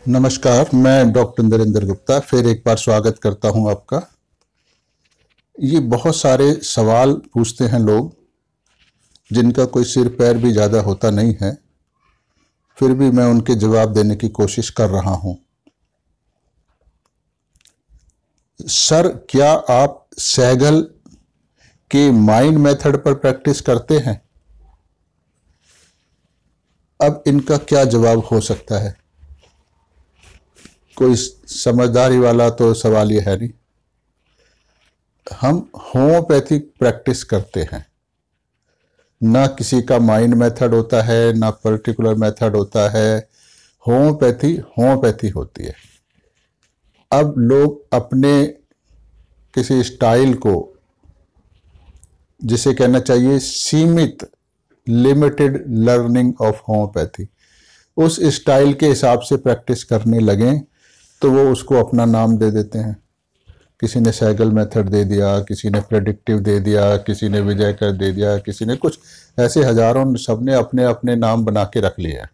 नमस्कार, मैं डॉक्टर नरेंद्र गुप्ता फिर एक बार स्वागत करता हूं आपका। ये बहुत सारे सवाल पूछते हैं लोग जिनका कोई सिर पैर भी ज़्यादा होता नहीं है, फिर भी मैं उनके जवाब देने की कोशिश कर रहा हूं। सर, क्या आप सहगल के माइंड मेथड पर प्रैक्टिस करते हैं? अब इनका क्या जवाब हो सकता है? कोई समझदारी वाला तो सवाल ये है नहीं। हम होम्योपैथिक प्रैक्टिस करते हैं, ना किसी का माइंड मेथड होता है, ना पर्टिकुलर मेथड होता है। होम्योपैथी होती है। अब लोग अपने किसी स्टाइल को, जिसे कहना चाहिए सीमित, लिमिटेड लर्निंग ऑफ होम्योपैथी, उस स्टाइल के हिसाब से प्रैक्टिस करने लगें तो वो उसको अपना नाम दे देते हैं। किसी ने सहगल मेथड दे दिया, किसी ने प्रेडिक्टिव दे दिया, किसी ने विजयकर दे दिया, किसी ने कुछ, ऐसे हजारों, सबने अपने अपने नाम बना के रख लिए हैं।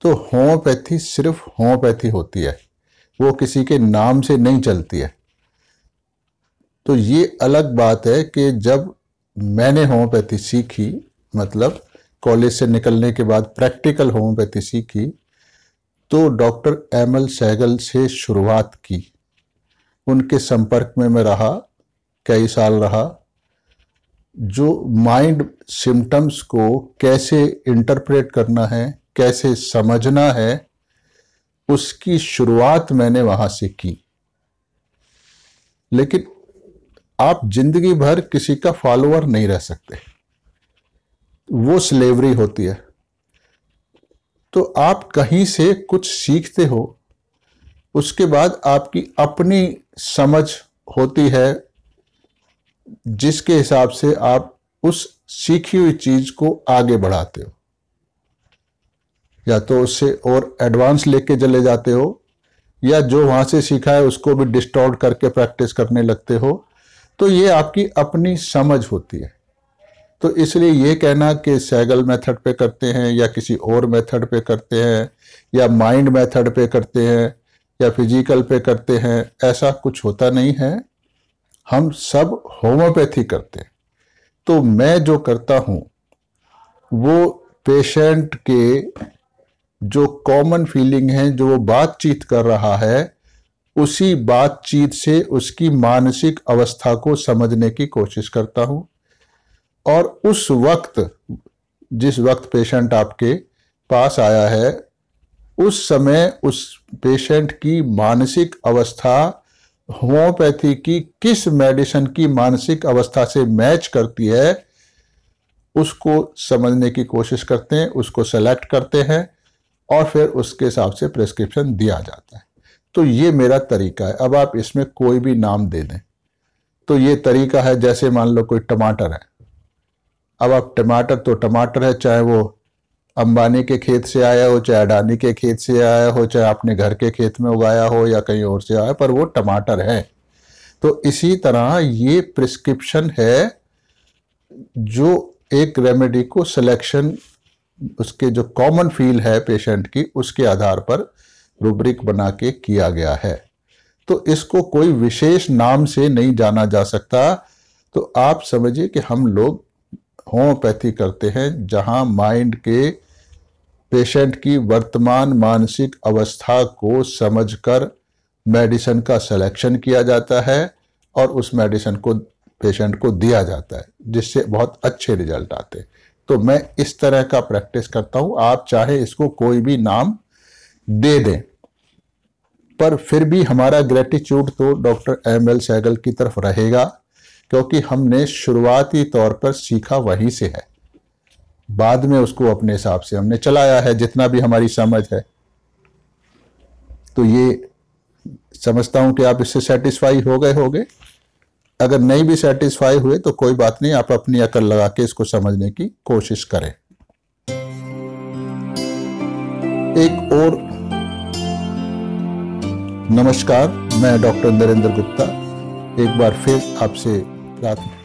तो होम्योपैथी सिर्फ होम्योपैथी होती है, वो किसी के नाम से नहीं चलती है। तो ये अलग बात है कि जब मैंने होम्योपैथी सीखी, मतलब कॉलेज से निकलने के बाद प्रैक्टिकल होम्योपैथी सीखी, तो डॉक्टर एमएल सहगल से शुरुआत की। उनके संपर्क में मैं रहा, कई साल रहा। जो माइंड सिम्टम्स को कैसे इंटरप्रेट करना है, कैसे समझना है, उसकी शुरुआत मैंने वहां से की। लेकिन आप जिंदगी भर किसी का फॉलोअर नहीं रह सकते, वो स्लेवरी होती है। तो आप कहीं से कुछ सीखते हो, उसके बाद आपकी अपनी समझ होती है, जिसके हिसाब से आप उस सीखी हुई चीज को आगे बढ़ाते हो, या तो उससे और एडवांस लेके चले जाते हो, या जो वहां से सीखा है उसको भी डिस्टॉर्ट करके प्रैक्टिस करने लगते हो। तो ये आपकी अपनी समझ होती है। तो इसलिए ये कहना कि सहगल मेथड पे करते हैं या किसी और मेथड पे करते हैं या माइंड मेथड पे करते हैं या फिजिकल पे करते हैं, ऐसा कुछ होता नहीं है। हम सब होम्योपैथी करते हैं। तो मैं जो करता हूं वो पेशेंट के जो कॉमन फीलिंग है, जो वो बातचीत कर रहा है, उसी बातचीत से उसकी मानसिक अवस्था को समझने की कोशिश करता हूं। और उस वक्त, जिस वक्त पेशेंट आपके पास आया है, उस समय उस पेशेंट की मानसिक अवस्था होम्योपैथी की किस मेडिसिन की मानसिक अवस्था से मैच करती है, उसको समझने की कोशिश करते हैं, उसको सेलेक्ट करते हैं और फिर उसके हिसाब से प्रिस्क्रिप्शन दिया जाता है। तो ये मेरा तरीका है। अब आप इसमें कोई भी नाम दे दें, तो ये तरीका है। जैसे मान लो कोई टमाटर है, अब आप टमाटर तो टमाटर है, चाहे वो अंबानी के खेत से आया हो, चाहे अडानी के खेत से आया हो, चाहे अपने घर के खेत में उगाया हो या कहीं और से आया, पर वो टमाटर है। तो इसी तरह ये प्रिस्क्रिप्शन है, जो एक रेमेडी को सिलेक्शन, उसके जो कॉमन फील है पेशेंट की, उसके आधार पर रूब्रिक बना के किया गया है। तो इसको कोई विशेष नाम से नहीं जाना जा सकता। तो आप समझिए कि हम लोग होम्योपैथी करते हैं, जहां माइंड के पेशेंट की वर्तमान मानसिक अवस्था को समझकर मेडिसिन का सिलेक्शन किया जाता है और उस मेडिसिन को पेशेंट को दिया जाता है, जिससे बहुत अच्छे रिजल्ट आते हैं। तो मैं इस तरह का प्रैक्टिस करता हूं। आप चाहे इसको कोई भी नाम दे दें, पर फिर भी हमारा ग्रेटिट्यूड तो डॉक्टर एमएल सहगल की तरफ रहेगा, क्योंकि हमने शुरुआती तौर पर सीखा वहीं से है। बाद में उसको अपने हिसाब से हमने चलाया है, जितना भी हमारी समझ है। तो ये समझता हूं कि आप इससे सेटिस्फाई हो गए होंगे। अगर नहीं भी सेटिस्फाई हुए तो कोई बात नहीं, आप अपनी अकल लगा के इसको समझने की कोशिश करें। एक और नमस्कार, मैं डॉक्टर नरेंद्र गुप्ता एक बार फिर आपसे प्रार्थना